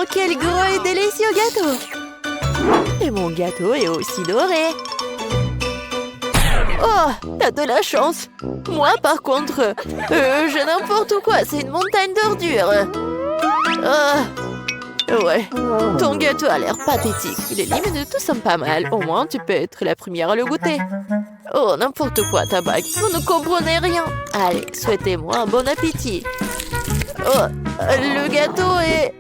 Oh, quel gros et délicieux gâteau! Et mon gâteau est aussi doré. Oh, t'as de la chance. Moi, par contre, j'ai n'importe quoi. C'est une montagne d'ordures. Ouais, ton gâteau a l'air pathétique. Les limites tout sont pas mal. Au moins, tu peux être la première à le goûter. Oh, n'importe quoi, ta bague. Vous ne comprenez rien. Allez, souhaitez-moi un bon appétit. Oh, le gâteau est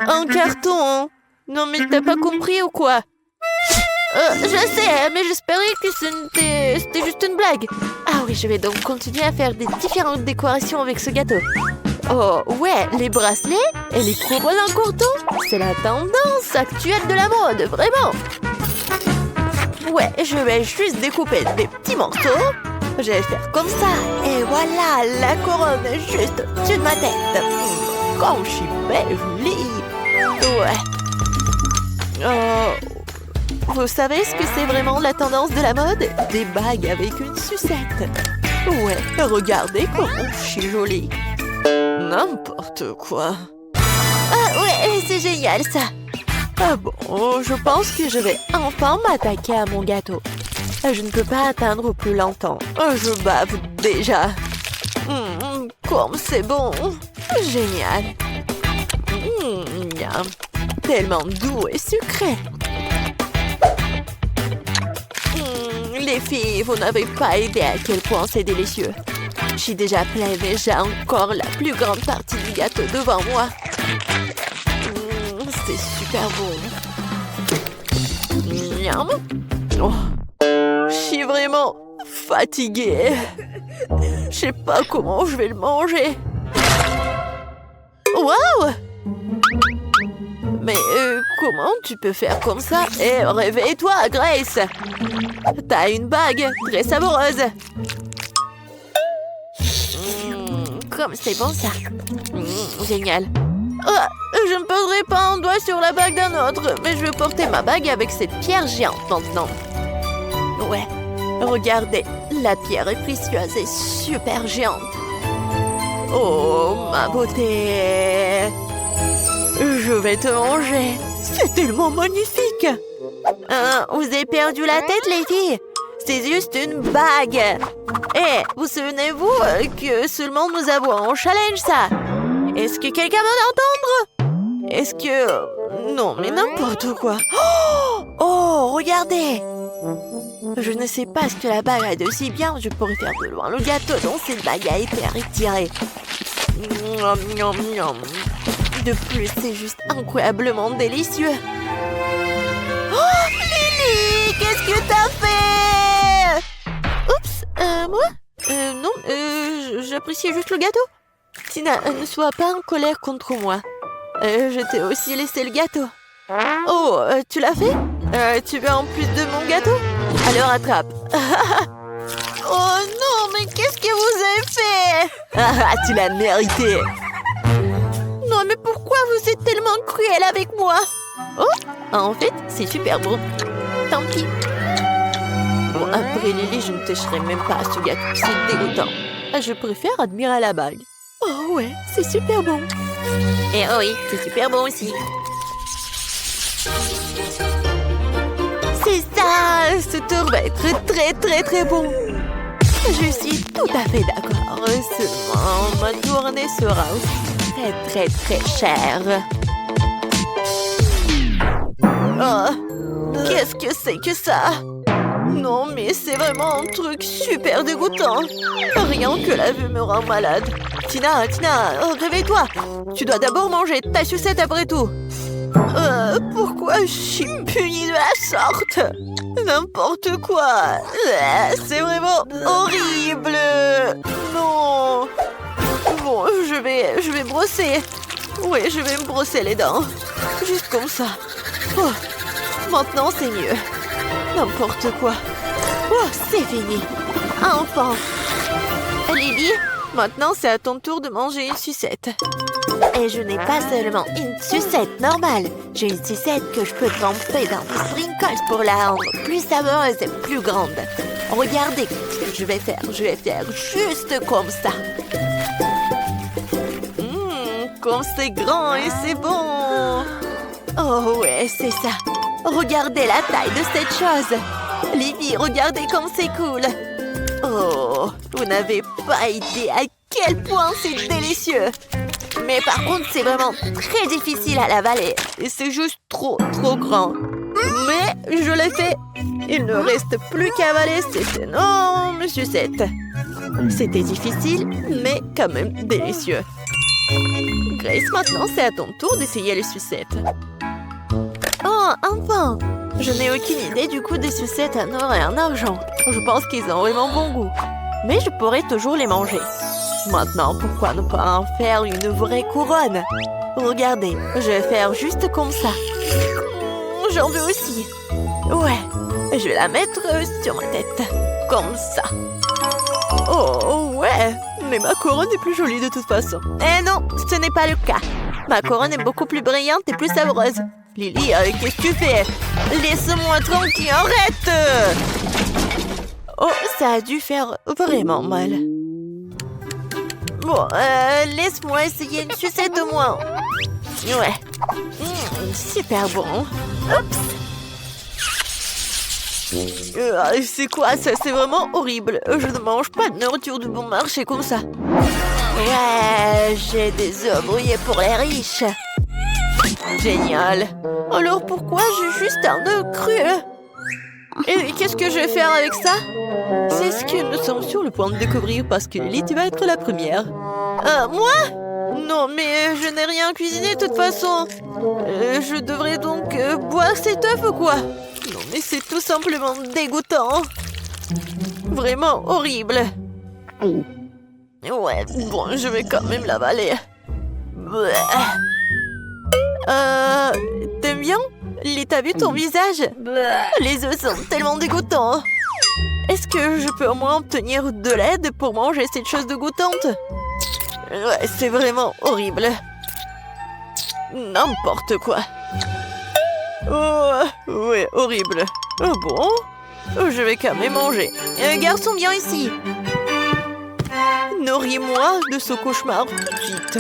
en carton. Non, mais t'as pas compris ou quoi? Je sais, mais j'espérais que c'était juste une blague. Ah oui, je vais donc continuer à faire des différentes décorations avec ce gâteau. Oh, ouais, les bracelets et les couronnes en courton, c'est la tendance actuelle de la mode, vraiment. Ouais, je vais juste découper des petits morceaux. Je vais faire comme ça. Et voilà, la couronne est juste au-dessus de ma tête. Comme je suis belle, jolie. Ouais. Vous savez ce que c'est vraiment la tendance de la mode? Des bagues avec une sucette. Ouais, regardez comme je suis jolie. N'importe quoi. Ah ouais, c'est génial ça. Ah bon, je pense que je vais enfin m'attaquer à mon gâteau. Je ne peux pas atteindre plus longtemps. Je bave déjà. Comme c'est bon. Génial. Miam. Tellement doux et sucré. Les filles, vous n'avez pas idée à quel point c'est délicieux. Je suis déjà pleine et j'ai encore la plus grande partie du gâteau devant moi. C'est super bon. Miam. Oh. Je suis vraiment fatiguée. Je sais pas comment je vais le manger. Waouh! Mais comment tu peux faire comme ça? Réveille-toi, Grace! T'as une bague très savoureuse. Comme c'est bon ça. Génial. Je ne poserai pas un doigt sur la bague d'un autre, mais je vais porter ma bague avec cette pierre géante maintenant. Ouais, regardez, la pierre est précieuse et super géante. Oh, ma beauté! Je vais te manger. C'est tellement magnifique. Vous avez perdu la tête, les filles? C'est juste une bague. Vous souvenez-vous que seulement nous avons un challenge, ça? Est-ce que quelqu'un va l'entendre? Est-ce que... Non, mais n'importe quoi. Oh, regardez. Je ne sais pas ce que la bague a de si bien. Je pourrais faire de loin le gâteau dont cette bague a été retirée. De plus, c'est juste incroyablement délicieux. Oh, Lily, qu'est-ce que t'as fait? Oups, moi? Non, j'appréciais juste le gâteau. Tina, ne sois pas en colère contre moi. Je t'ai aussi laissé le gâteau. Oh, tu l'as fait? Tu veux en plus de mon gâteau? Alors attrape. Oh non, mais qu'est-ce que vous avez fait? Tu l'as mérité. Non, mais pourquoi vous êtes tellement cruel avec moi? Oh, en fait, c'est super bon. Tant pis. Bon, après Lily, je ne toucherai même pas à ce gâteau. C'est dégoûtant. Je préfère admirer la bague. Oh ouais, c'est super bon. Et oh oui, c'est super bon aussi. C'est ça, ce tour va être très très très bon. Je suis tout à fait d'accord. Seulement, ma journée sera aussi très très très chère. Oh, qu'est-ce que c'est que ça? Non, mais c'est vraiment un truc super dégoûtant. Rien que la vue me rend malade. Tina, réveille-toi. Tu dois d'abord manger ta sucette après tout. Pourquoi je suis punie de la sorte? N'importe quoi. C'est vraiment horrible. Non. Bon, je vais brosser. Oui, je vais me brosser les dents. Juste comme ça. Oh, maintenant, c'est mieux. N'importe quoi. Oh, c'est fini. Enfin. Lily, maintenant, c'est à ton tour de manger une sucette. Et je n'ai pas seulement une sucette normale. J'ai une sucette que je peux tremper dans des sprinkles pour la rendre plus savoureuse et plus grande. Regardez ce que je vais faire. Je vais faire juste comme ça. comme c'est grand et c'est bon. Oh ouais, c'est ça. Regardez la taille de cette chose. Livy, regardez comme c'est cool. Oh, vous n'avez pas idée à quel point c'est délicieux. Mais par contre, c'est vraiment très difficile à l'avaler. Et c'est juste trop grand. Mais je l'ai fait. Il ne reste plus qu'à avaler cette énorme sucette. C'était difficile, mais quand même délicieux. Grace, maintenant c'est à ton tour d'essayer les sucettes. Oh, enfin! Je n'ai aucune idée du coût des sucettes en or et en argent. Je pense qu'ils ont vraiment bon goût. Mais je pourrais toujours les manger. Maintenant, pourquoi ne pas en faire une vraie couronne? Regardez, je vais faire juste comme ça. J'en veux aussi. Ouais, je vais la mettre sur ma tête. Comme ça. Oh, ouais. Mais ma couronne est plus jolie de toute façon. Eh non, ce n'est pas le cas. Ma couronne est beaucoup plus brillante et plus savoureuse. Lily, qu'est-ce que tu fais? Laisse-moi tranquille, arrête! Oh, ça a dû faire vraiment mal. Bon, laisse-moi essayer une sucette au moins. Ouais. Super bon. Oups. C'est quoi ça? C'est vraiment horrible. Je ne mange pas de nourriture de bon marché comme ça. Ouais, j'ai des œufs brouillés pour les riches. Génial. Alors pourquoi j'ai juste un œuf cru? Et qu'est-ce que je vais faire avec ça? C'est ce que nous sommes sur le point de découvrir parce que Lily, tu vas être la première. Moi? Non, mais je n'ai rien cuisiné de toute façon. Je devrais donc boire cet œuf ou quoi? Non, mais c'est tout simplement dégoûtant. Vraiment horrible. Ouais, bon, je vais quand même l'avaler. T'aimes bien? T'as vu ton visage? Les œufs sont tellement dégoûtants. Est-ce que je peux au moins obtenir de l'aide pour manger cette chose dégoûtante? Ouais, c'est vraiment horrible. N'importe quoi. Oh, ouais, horrible. Oh bon? Je vais quand même manger. Garçon, viens ici. Nourris-moi de ce cauchemar tout de suite.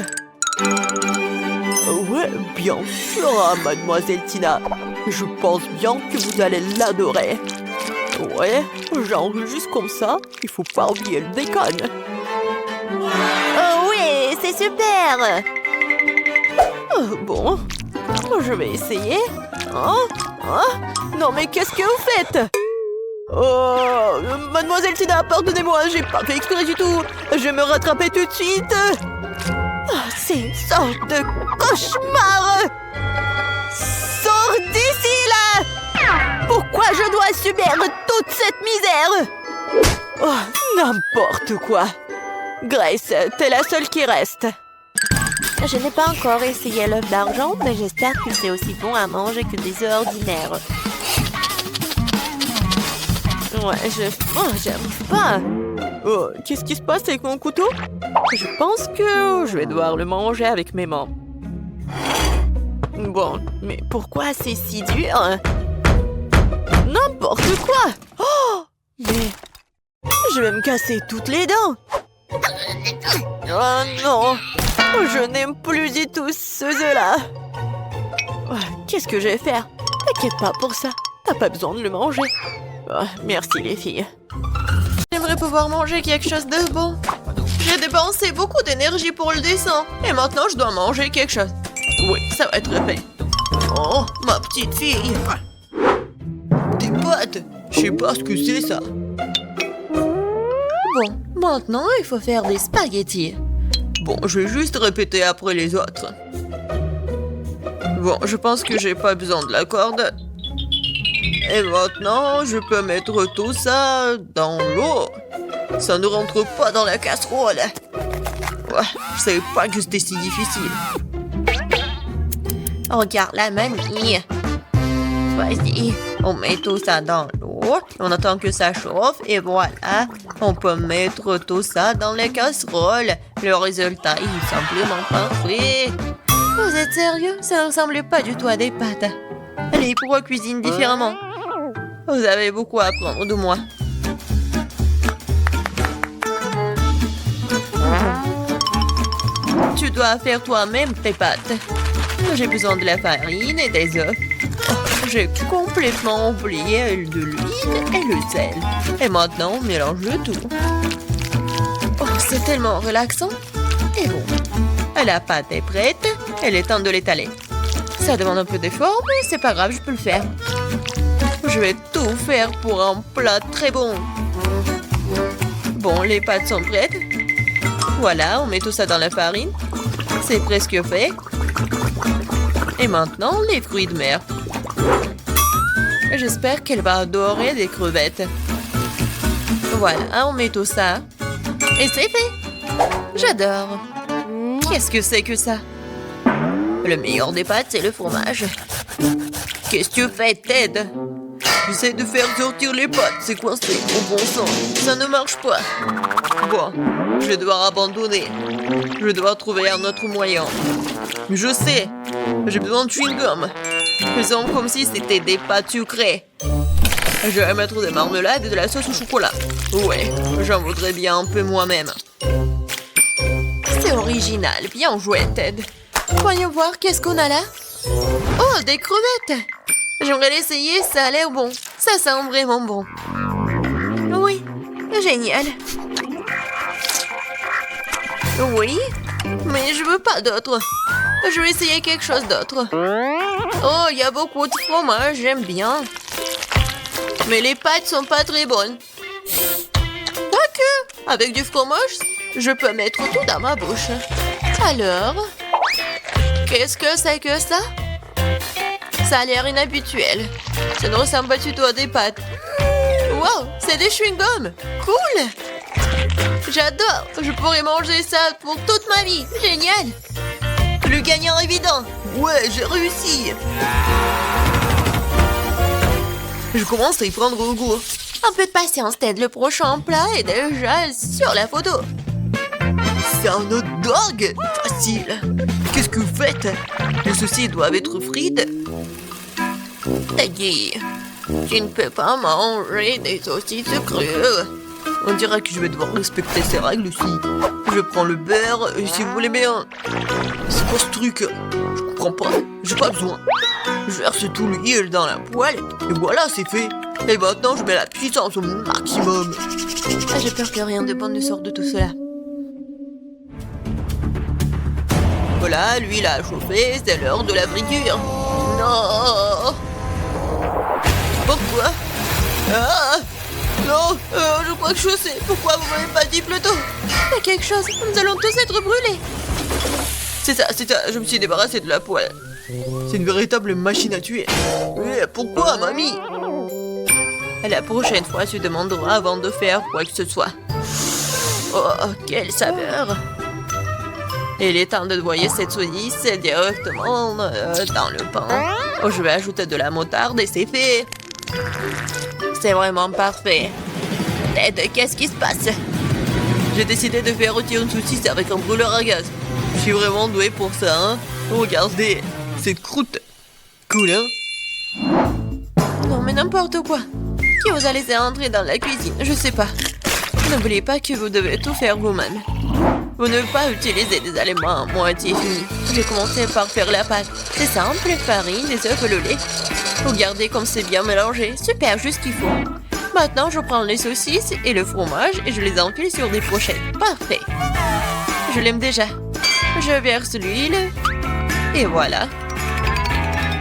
Ouais, bien sûr, mademoiselle Tina. Je pense bien que vous allez l'adorer. Ouais, genre juste comme ça, il faut pas oublier le bacon. Oh oui, c'est super. Bon, je vais essayer. Non mais qu'est-ce que vous faites? Oh, mademoiselle Tina, pardonnez-moi, j'ai pas fait exprès du tout. Je vais me rattraper tout de suite. C'est une sorte de cauchemar. Sors d'ici, là! Pourquoi je dois subir toute cette misère? Oh, n'importe quoi. Grace, t'es la seule qui reste. Je n'ai pas encore essayé l'œuf d'argent, mais j'espère que c'est aussi bon à manger que des œufs ordinaires. Ouais, j'aime pas. Oh, qu'est-ce qui se passe avec mon couteau? Je pense que je vais devoir le manger avec mes mains. Bon, mais pourquoi c'est si dur? N'importe quoi! Oh! Mais je vais me casser toutes les dents! Oh non! Je n'aime plus du tout ce œuf-là! Qu'est-ce que je vais faire? T'inquiète pas pour ça, t'as pas besoin de le manger. Merci les filles. J'aimerais pouvoir manger quelque chose de bon. J'ai dépensé beaucoup d'énergie pour le dessin. Et maintenant, je dois manger quelque chose. Oui, ça va être fait. Oh, ma petite fille. Des pâtes. Je sais pas ce que c'est, ça. Bon, maintenant, il faut faire des spaghettis. Bon, je vais juste répéter après les autres. Bon, je pense que j'ai pas besoin de la corde. Et maintenant, je peux mettre tout ça dans l'eau. Ça ne rentre pas dans la casserole. Ouais, je savais pas que c'était si difficile. Regarde la manie. Vas-y, on met tout ça dans l'eau. On attend que ça chauffe et voilà. On peut mettre tout ça dans la casserole. Le résultat est simplement parfait. Vous êtes sérieux? Ça ne ressemblait pas du tout à des pâtes. Allez, pourquoi cuisine différemment? Vous avez beaucoup à apprendre de moi. Tu dois faire toi-même tes pâtes. J'ai besoin de la farine et des œufs. Oh, j'ai complètement oublié de l'huile et le sel. Et maintenant, on mélange le tout. Oh, c'est tellement relaxant. Et bon, la pâte est prête. Il est temps de l'étaler. Ça demande un peu d'effort, mais c'est pas grave, je peux le faire. Je vais tout faire pour un plat très bon. Bon, les pâtes sont prêtes. Voilà, on met tout ça dans la farine. C'est presque fait. Et maintenant, les fruits de mer. J'espère qu'elle va adorer des crevettes. Voilà, on met tout ça. Et c'est fait. J'adore. Qu'est-ce que c'est que ça? Le meilleur des pâtes, c'est le fromage. Qu'est-ce que tu fais, Ted? J'essaie de faire sortir les pâtes, c'est coincé. Au bon sang, ça ne marche pas. Bon, je vais devoir abandonner. Je dois trouver un autre moyen. Je sais, j'ai besoin de chewing-gum. Faisons comme si c'était des pâtes sucrées. Je vais mettre des marmelades et de la sauce au chocolat. Ouais, j'en voudrais bien un peu moi-même. C'est original, bien joué, Ted. Voyons voir, qu'est-ce qu'on a là? Oh, des crevettes! J'aimerais l'essayer, ça a l'air bon. Ça sent vraiment bon. Oui, génial. Oui, mais je veux pas d'autre. Je vais essayer quelque chose d'autre. Oh, il y a beaucoup de fromage, j'aime bien. Mais les pâtes sont pas très bonnes. Quoique, avec du fromage, je peux mettre tout dans ma bouche. Alors, qu'est-ce que c'est que ça? Ça a l'air inhabituel. Ça ne ressemble pas du tout à des pâtes. Wow, c'est des chewing-gums. Cool. J'adore. Je pourrais manger ça pour toute ma vie. Génial. Le gagnant évident. Ouais, j'ai réussi. Je commence à y prendre goût. Un peu de patience, Ted. Le prochain plat est déjà sur la photo. C'est un hot dog. Facile. Qu'est-ce que vous faites? Les saucisses doivent être frites. Teddy, tu ne peux pas manger des saucisses crues. On dirait que je vais devoir respecter ces règles aussi. Je prends le beurre, si vous voulez bien. C'est quoi ce truc? Je comprends pas. J'ai pas besoin. Je verse tout l'huile dans la poêle et voilà, c'est fait. Et maintenant, je mets la puissance au maximum. Ah, j'ai peur que rien de bon ne sorte de tout cela. Voilà, l'huile a chauffé, c'est l'heure de la friture. Non! Pourquoi? Ah! Non, je crois que je sais. Pourquoi vous m'avez pas dit plus tôt? Il y a quelque chose, nous allons tous être brûlés. C'est ça, je me suis débarrassé de la poêle. C'est une véritable machine à tuer. Mais pourquoi, mamie? La prochaine fois, tu demanderas avant de faire quoi que ce soit. Oh, quelle saveur! Il est temps de noyer cette saucisse directement dans le pain. Oh, je vais ajouter de la moutarde et c'est fait. C'est vraiment parfait. Ted, qu'est-ce qui se passe? J'ai décidé de faire rôtir une saucisse avec un brûleur à gaz. Je suis vraiment doué pour ça, hein? Regardez, cette croûte. Cool, hein? Non, mais n'importe quoi. Qui vous a laissé entrer dans la cuisine? Je sais pas. N'oubliez pas que vous devez tout faire vous-même. Vous ne devez pas utiliser des aliments à moitié finis. J'ai commencé par faire la pâte. C'est simple, farine, des œufs et le lait. Regardez comme c'est bien mélangé. Super, juste ce qu'il faut. Maintenant, je prends les saucisses et le fromage et je les enfile sur des pochettes. Parfait. Je l'aime déjà. Je verse l'huile. Et voilà.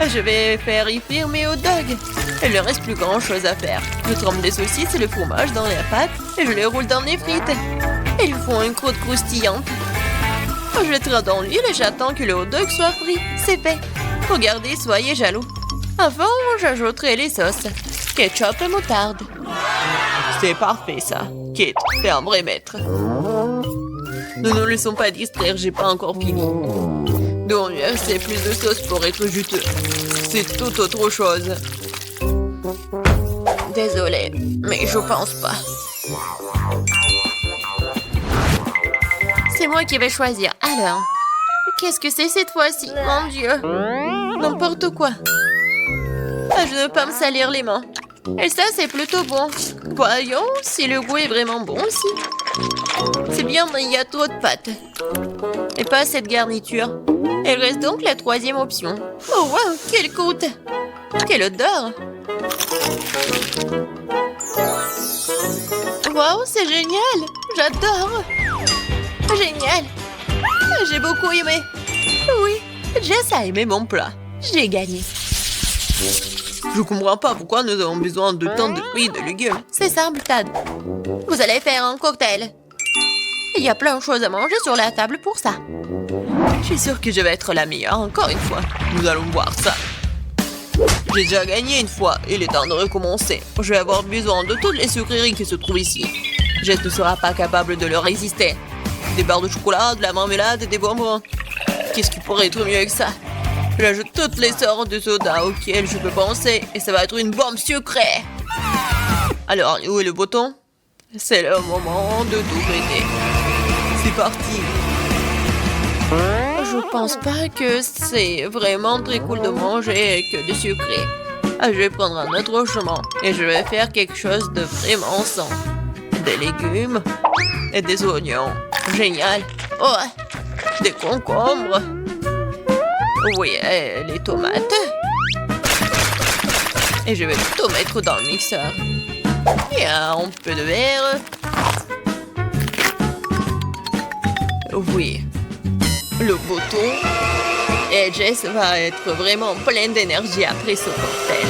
Je vais faire y frire mes hot dogs. Il ne reste plus grand chose à faire. Je trempe les saucisses et le fromage dans la pâte et je les roule dans les frites. Ils font une croûte croustillante. Je les traite dans l'huile et j'attends que le hot dog soit frit. C'est fait. Regardez, soyez jaloux. Avant, j'ajouterai les sauces. Ketchup et moutarde. C'est parfait, ça. Kate, t'es un vrai maître. Ne nous laissons pas distraire, j'ai pas encore fini. Donc, c'est plus de sauce pour être juteux. C'est tout autre chose. Désolée, mais je pense pas. C'est moi qui vais choisir. Alors, qu'est-ce que c'est cette fois-ci? Mon Dieu. N'importe quoi. Ah, je ne veux pas me salir les mains. Et ça, c'est plutôt bon. Voyons si le goût est vraiment bon aussi. C'est bien, mais il y a trop de pâtes. et pas cette garniture. Il reste donc la troisième option. Oh wow, quelle croûte! Quelle odeur! Wow, c'est génial! J'adore! Génial! J'ai beaucoup aimé. Oui, Jess a aimé mon plat. J'ai gagné. Je comprends pas pourquoi nous avons besoin de tant de fruits et de légumes. C'est simple, Tad. Vous allez faire un cocktail. Il y a plein de choses à manger sur la table pour ça. Je suis sûre que je vais être la meilleure encore une fois. Nous allons voir ça. J'ai déjà gagné une fois. Il est temps de recommencer. Je vais avoir besoin de toutes les sucreries qui se trouvent ici. Jess ne sera pas capable de leur résister. Des barres de chocolat, de la marmelade et des bonbons. Qu'est-ce qui pourrait être mieux que ça? J'ajoute toutes les sortes de sodas auxquelles je peux penser et ça va être une bombe sucrée. Alors, où est le bouton? C'est le moment de tout péter. C'est parti. Je pense pas que c'est vraiment très cool de manger que du sucré. Je vais prendre un autre chemin et je vais faire quelque chose de vraiment sain. Des légumes et des oignons. Génial. Oh, des concombres. Oui, et les tomates. Et je vais tout mettre dans le mixeur. Et un peu de verre. Oui. Le bouton. Et Jess va être vraiment pleine d'énergie après ce cocktail.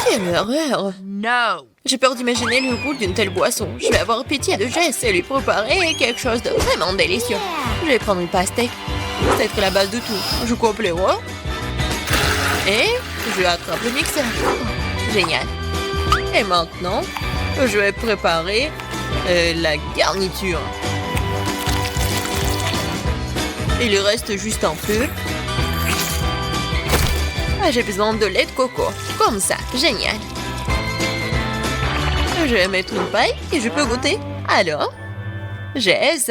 Quelle horreur! No! J'ai peur d'imaginer le goût d'une telle boisson. Je vais avoir pitié de Jess et lui préparer quelque chose de vraiment délicieux. Je vais prendre une pastèque. C'est être la base de tout. Je coupe les rois. Et je attrape le mixeur. Génial. Et maintenant, je vais préparer la garniture. Il reste juste un peu. J'ai besoin de lait de coco. Comme ça. Génial. Je vais mettre une paille et je peux goûter. Alors, Jess,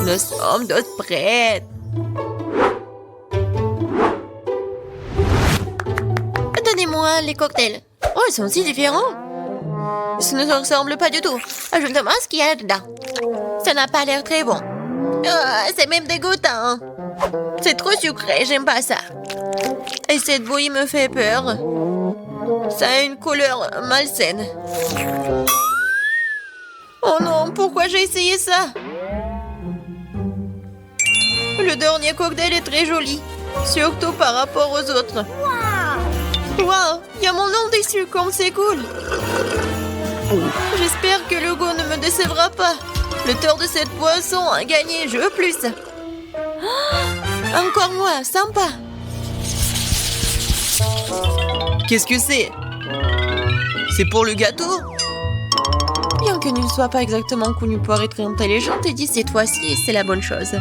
nous sommes toutes prêtes. Donnez-moi les cocktails. Oh, ils sont si différents. Ça ne se ressemble pas du tout. Je me demande ce qu'il y a dedans. Ça n'a pas l'air très bon. C'est même dégoûtant. C'est trop sucré, j'aime pas ça. Et cette bouillie me fait peur. Ça a une couleur malsaine. Oh non, pourquoi j'ai essayé ça? Le dernier cocktail est très joli, surtout par rapport aux autres. Wow, il y a mon nom dessus, comme c'est cool. J'espère que le goût ne me décevra pas. Le tort de cette boisson a gagné, je veux plus. Encore moi, sympa. Qu'est-ce que c'est? C'est pour le gâteau? Bien que ne soit pas exactement connu pour être intelligent, et dit cette fois-ci, c'est la bonne chose.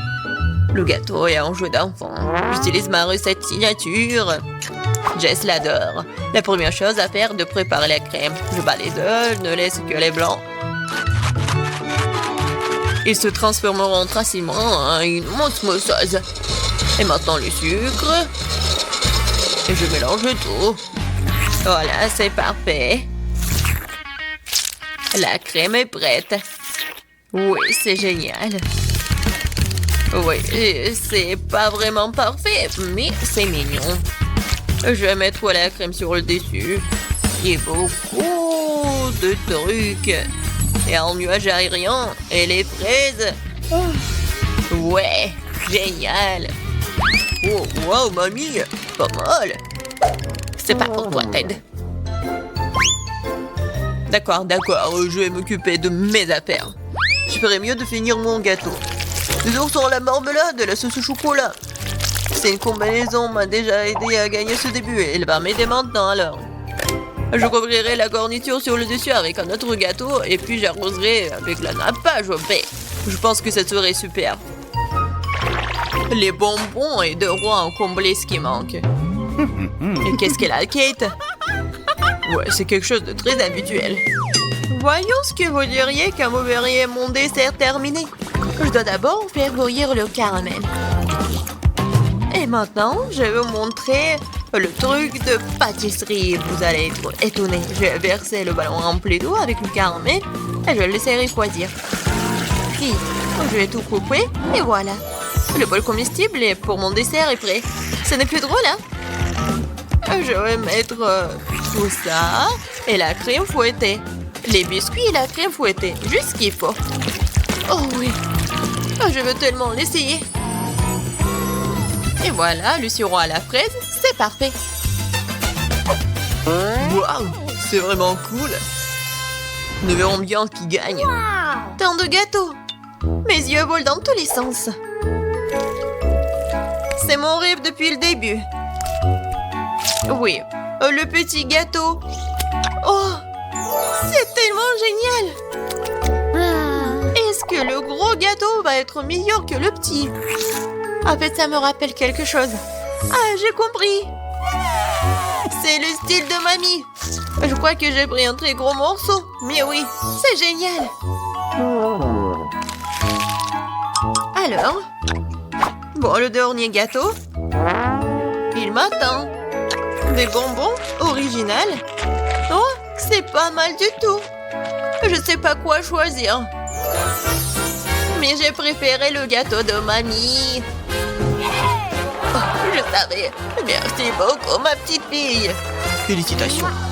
Le gâteau est un jeu d'enfant. J'utilise ma recette signature. Jess l'adore. La première chose à faire est de préparer la crème. Je bats les œufs, ne laisse que les blancs. Ils se transformeront facilement en une mousse mousseuse. Et maintenant le sucre. Et je mélange tout. Voilà, c'est parfait. La crème est prête. Oui, c'est génial. Oui, c'est pas vraiment parfait, mais c'est mignon. Je vais mettre la crème sur le dessus. Il y a beaucoup de trucs. Et un nuage aérien. Et les fraises. Ouais, génial. Oh, wow, mamie, pas mal. C'est pas pour toi, Ted. D'accord, je vais m'occuper de mes affaires. Je ferais mieux de finir mon gâteau. Des oursons à la marmelade et la sauce au chocolat. C'est une combinaison m'a déjà aidé à gagner ce début et elle va m'aider maintenant alors. Je couvrirai la garniture sur le dessus avec un autre gâteau et puis j'arroserai avec la nappage au baie. Je pense que ça serait super. Les bonbons et deux rois ont comblé ce qui manque. Et qu'est-ce qu'elle a, Kate? Ouais, c'est quelque chose de très habituel. Voyons ce que vous diriez quand vous verriez mon dessert terminé. Je dois d'abord faire bouillir le caramel. Et maintenant, je vais vous montrer le truc de pâtisserie. Vous allez être étonnés. Je vais verser le ballon rempli d'eau avec le caramel et je vais le laisser refroidir. Puis, Je vais tout couper et voilà. Le bol comestible est pour mon dessert est prêt. Ce n'est plus drôle, hein? Je vais mettre tout ça et la crème fouettée. Les biscuits et la crème fouettée, juste ce qu'il faut. Oh oui, je veux tellement l'essayer. Et voilà, le sirop à la fraise, c'est parfait. Waouh, c'est vraiment cool. Nous verrons bien qui gagne. Tant de gâteaux. Mes yeux volent dans tous les sens. C'est mon rêve depuis le début. Oui, le petit gâteau. Oh, c'est tellement génial. Est-ce que le gros gâteau va être meilleur que le petit? En fait, ça me rappelle quelque chose. Ah, j'ai compris. C'est le style de mamie. Je crois que j'ai pris un très gros morceau. Mais oui, c'est génial. Alors, bon, le dernier gâteau. Il m'attend. Des bonbons original. Oh, c'est pas mal du tout. Je sais pas quoi choisir. Mais j'ai préféré le gâteau de mamie. Oh, je savais. Merci beaucoup, ma petite fille. Félicitations.